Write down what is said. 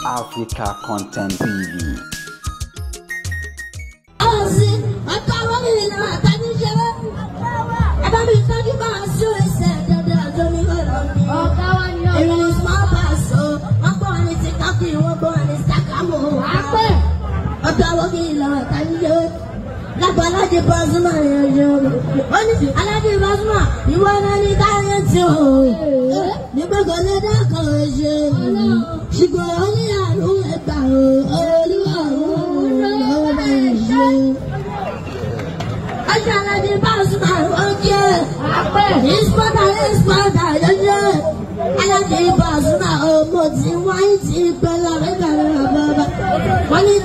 Africa Content TV. Alhaji Pasuma yojo, Alhaji Pasuma, you wanna need that too. You go let that go. She go only a little about Alhaji Pasuma, okay. His father, Alhaji Pasuma, oh, but he white, he bella, when he